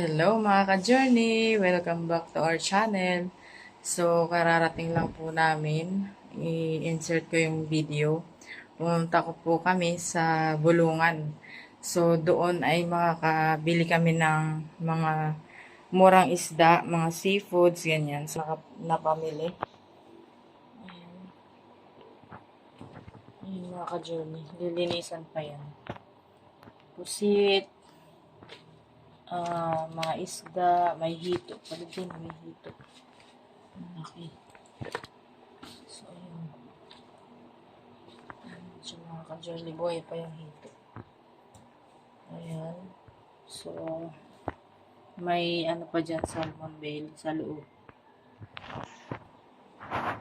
Hello mga ka-journey! Welcome back to our channel. So, kararating lang po namin. I-insert ko yung video. Pumunta ko po kami sa Bulungan. So, doon ay makakabili kami ng mga murang isda, mga seafoods, ganyan. So, napamili. Ayan mga ka-journey. Lilinisan pa yan. Pusit, mga isda, may hito. Pala din, may hito. Okay. So, ayun. So, mga ka-jolly boy pa yung hito. Ayan. So, may ano pa dyan, salmon bale sa loob.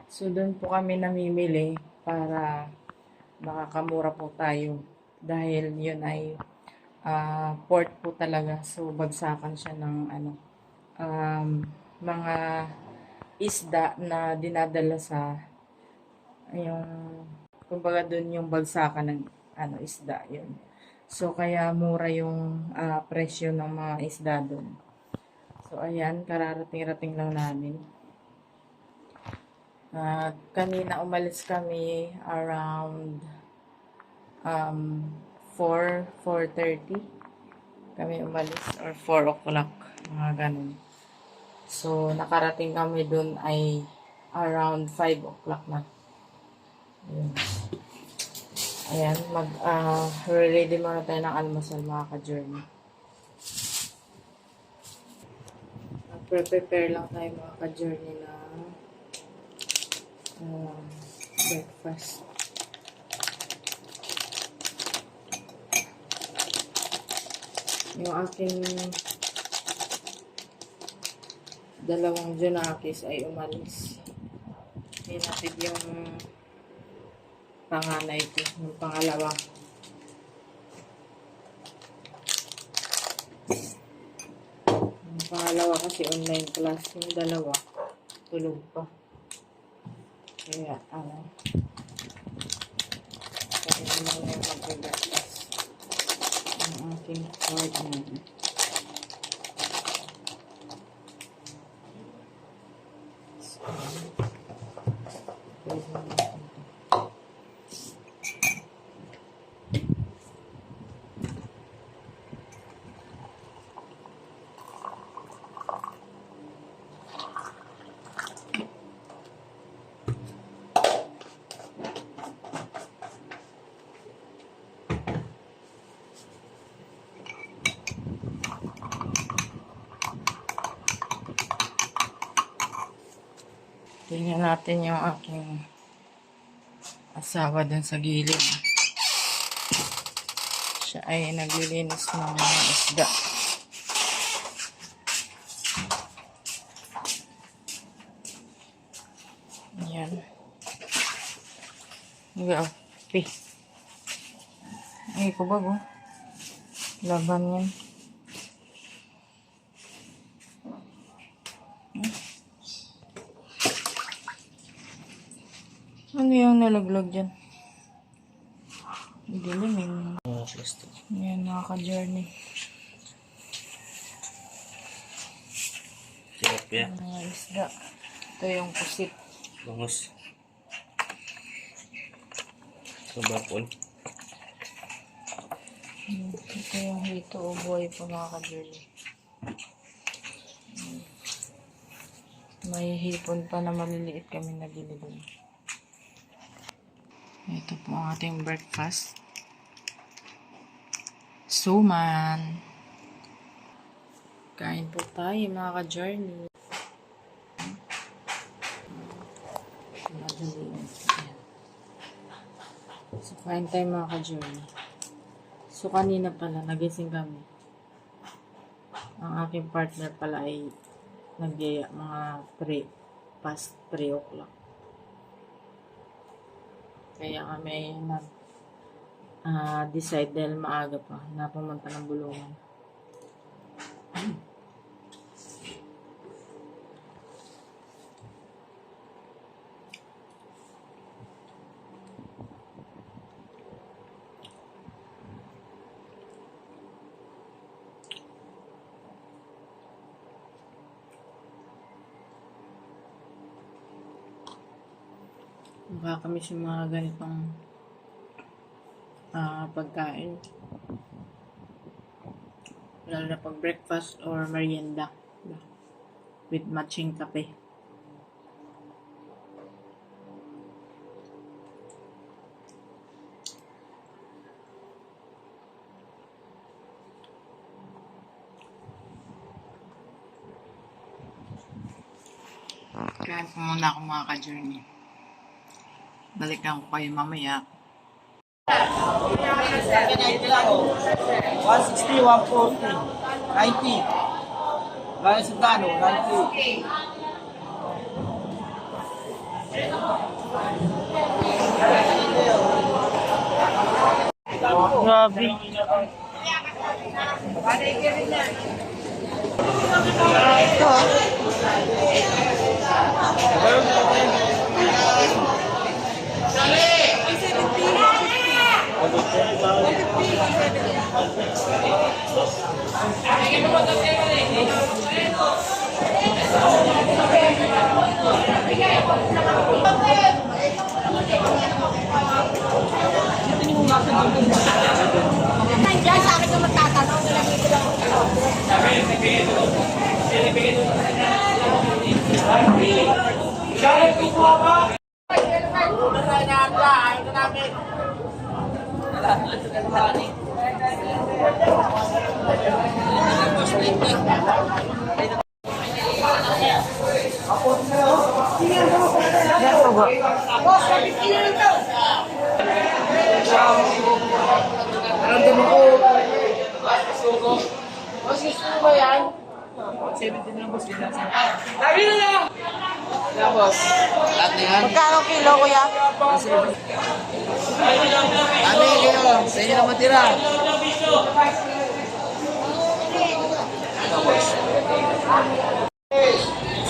So, doon po kami namimili para makakamura po tayo. Dahil yun ay port po talaga. So, bagsakan siya ng um, mga isda na dinadala sa yung kumbaga doon yung bagsakan ng isda yun. So kaya mura yung presyo ng mga isda doon. So ayan, kararating-rating lang namin. Kanina umalis kami around 4:30 kami umalis or 4 o'clock, mga ganun. So nakarating kami doon ay around 5 o'clock na. Ayun. Ayan, ready muna tayo ng almusal mga ka-journey. Prepare lang tayo mga ka-journey na breakfast. Yung aking dalawang junakis ay umalis. Hinatid yung panganay ko, yung pangalawa. Yung pangalawa kasi online class, yung dalawa tulog pa. Kaya, kaya naman na yung mag-breakfast. Ang aking partner. So, tingnan natin yung aking asawa dun sa gilid. Siya ay naglilinis ng mga isda. Ayan. Gapi. Ay, kubag oh. Laban yan. Ano yung nalaglag dyan? Dilim yun. Ayan mga ka-journey. Tilapia. Mga isda. Ito yung pusit. Bangus. Sabapon. Ito yung hito o buhay po mga ka-journey. May hipon pa na maliliit kami nabili doon. Ito po ang ating breakfast. Suman. Kain po tayo mga ka-journey. So, kain tayo mga ka-journey. So, kanina pala, nagising kami. Ang aking partner pala ay nagyaya mga past 3 o'clock. Kaya kami decide dahil maaga pa na pumunta ng Bulungan. Nakakamiss yung mga ganitong pagkain. Lalo na pag breakfast or merienda. With matching kape. Kaya po muna ako mga ka-journey. Balikan ko kayo mamaya. 160, 140, 90. Gaya sa Tano, 90. Grabe. Nandiyan sa akin na magtatanong. Magkano kilo, kuya? Ano yung kilo? Sa inyo na matira.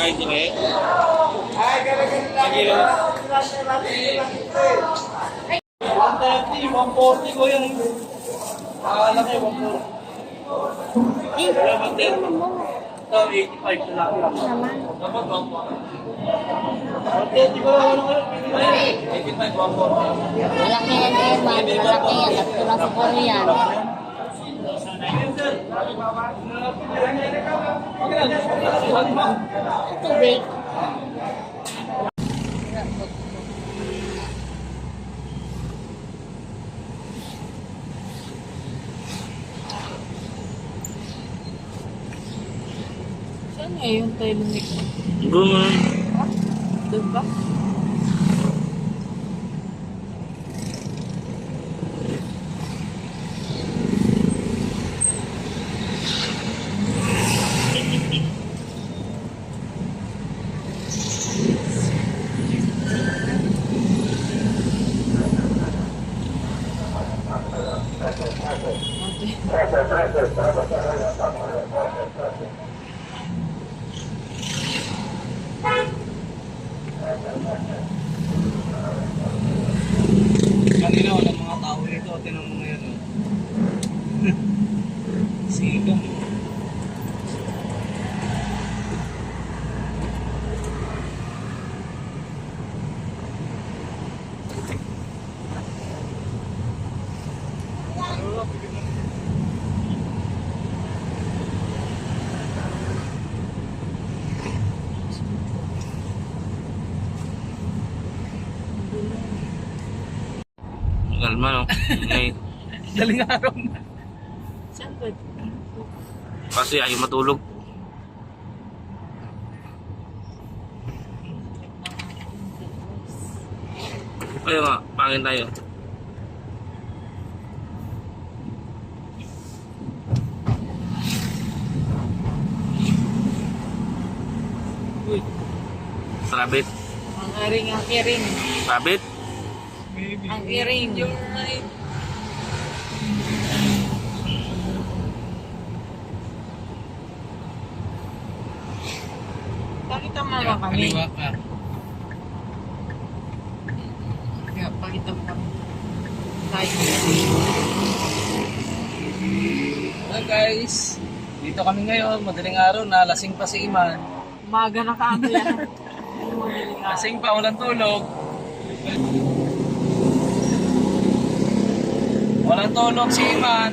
Kahit hindi. 130, 140 ko yun. Laki, 140. Ito, 85 na lang. Dapat 140. 130 ko lang. 85, 140. Malaki yan, Eman. Malaki yan. Ito lang sa Korean. Tubig. Saan nga yung tayo ni Guman. Doon ba? Kanina walang mga tao dito. Tinang mo ngayon. Sigang. Kalma, no? Ngay. Daling araw na. Saan ba? Kasi ayaw matulog. Kaya nga, pangin tayo. Uy, Rabbit. Ang aring, ang iring. Rabbit? baby. Ang iring. Pakita mo naman kami. Kaliwa ka. Kaya, pakita mo kami. Tayo. Hello guys, dito kami ngayon, madaling araw na, lasing pa si Iman. Umaga na kami yan. Lasing pa, walang tulog. Walang tulog si Iman.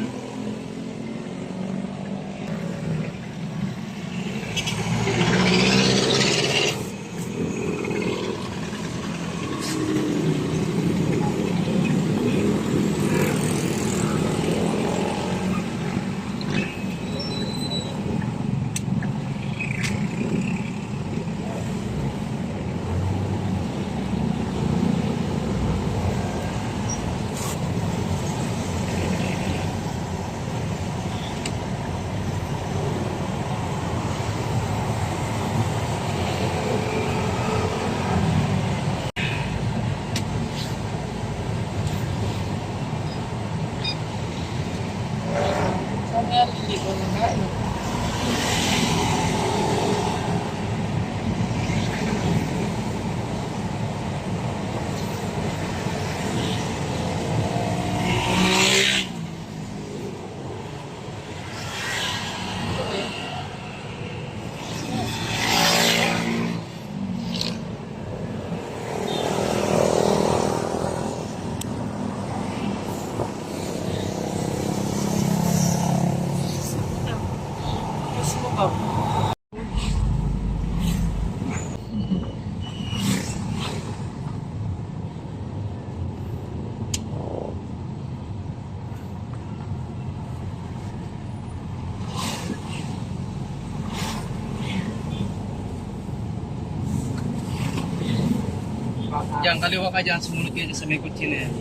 Diyan, kaliwa ka dyan, sumunod ka dyan sa may kutsi na yan.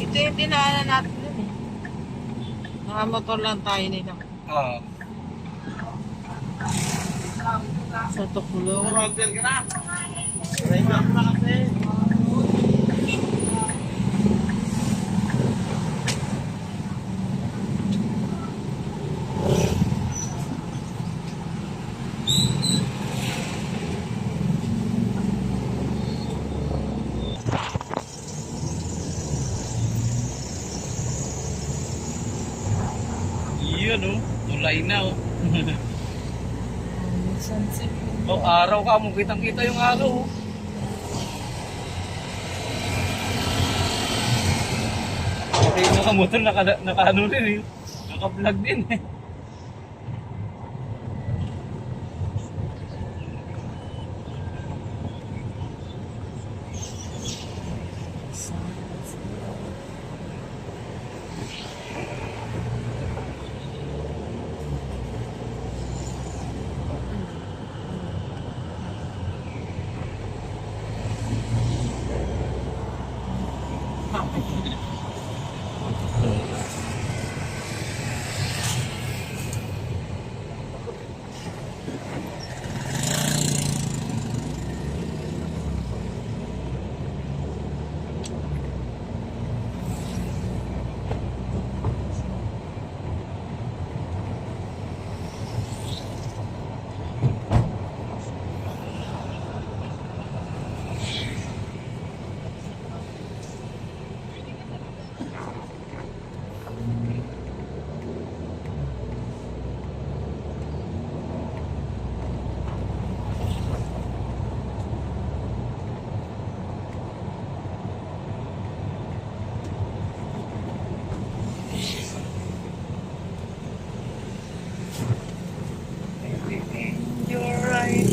Ito yung dinaanan natin dun eh. Nakamotor lang tayo nila. Oo. Sa Tukulong. Yun oh, tulay na oh. Sunset. Oh, araw ka mo, kitang-kita yung araw oh. Okay, yung mga motor naka-ano rin eh. Naka-vlog din eh. You're right.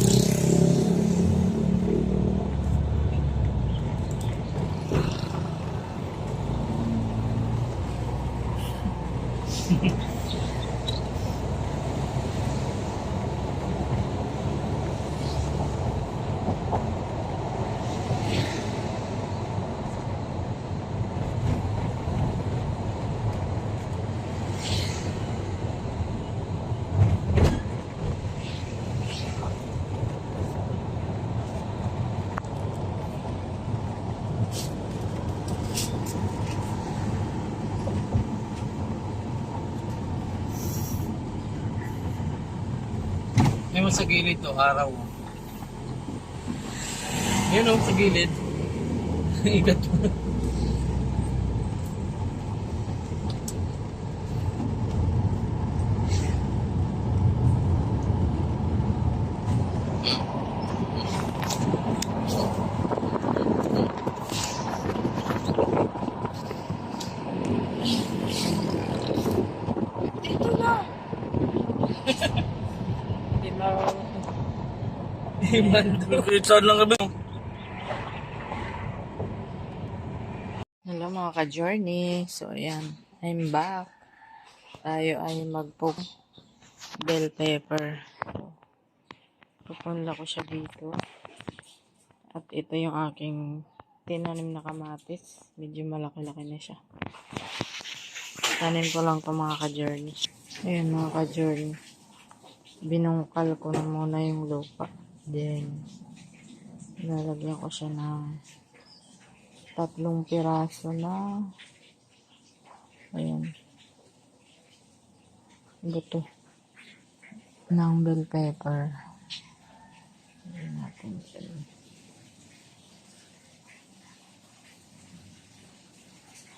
Ngayon sa gilid to, araw. Yun o, sa gilid. Ikat mo. Saan lang kami? Hello mga ka-journey. So, ayan. I'm back. Tayo ay bell pepper. So, pupunla ko siya dito. At ito yung aking tinanim na kamatis. Medyo malaki-laki na siya. Tanim ko lang ito mga ka-journey. Ayan mga ka-journey. Binungkal ko na muna yung lupa. Then, lalagyan ko siya ng 3 piraso na ayan buto ng bell pepper. Ayan natin siya.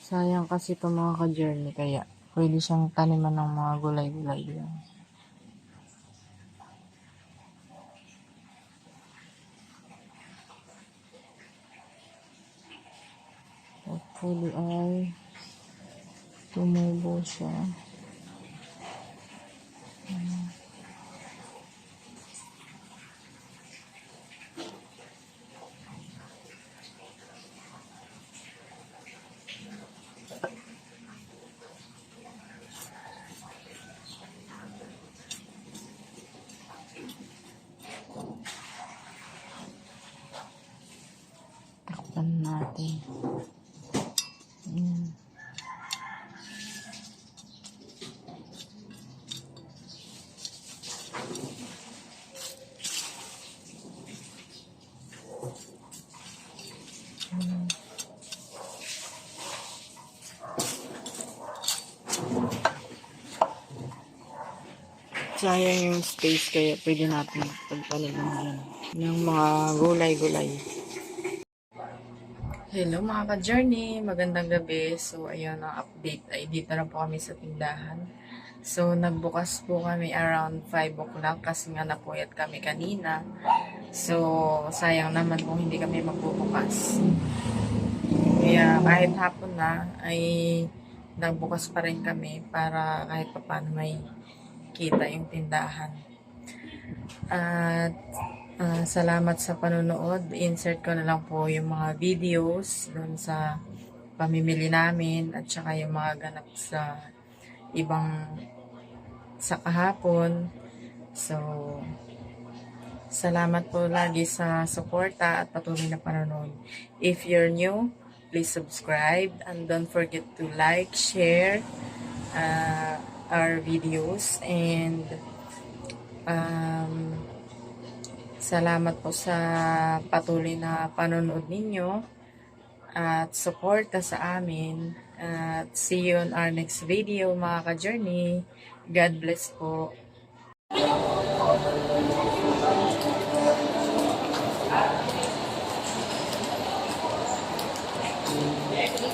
Sayang kasi ito mga ka-journey, kaya pwede siyang taniman ng mga gulay-gulay lang. Hopefully ay tumubo siya. Takpan natin. Sayang yung space, kaya pwede natin pagpalitan dyan ng mga gulay-gulay. Hello mga ka-journey, magandang gabi. So ayun, ang update ay dito na po kami sa tindahan. So nagbukas po kami around 5 o'clock kasi nga napuyat kami kanina. So sayang naman kung hindi kami magbubukas. Kaya kahit hapon na ay nagbukas pa rin kami para kahit paano may kita yung tindahan. At salamat sa panonood. Insert ko na lang po yung mga videos doon sa pamimili namin at saka yung mga ganap sa sa kahapon. So, salamat po lagi sa suporta at patuloy na panonood. If you're new, please subscribe and don't forget to like, share our videos, and salamat po sa patuloy na panonood ninyo at suporta sa amin. At see you on our next video mga ka-journey. God bless po.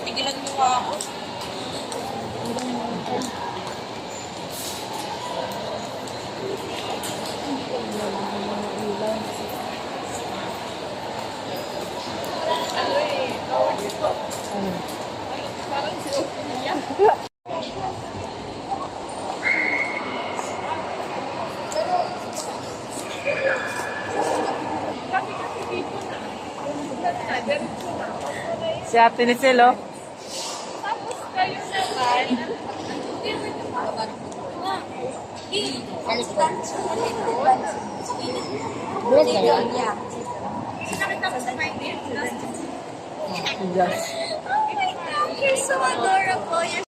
Tigilan mo ako. Si Ate Nicel, oh. You're so adorable.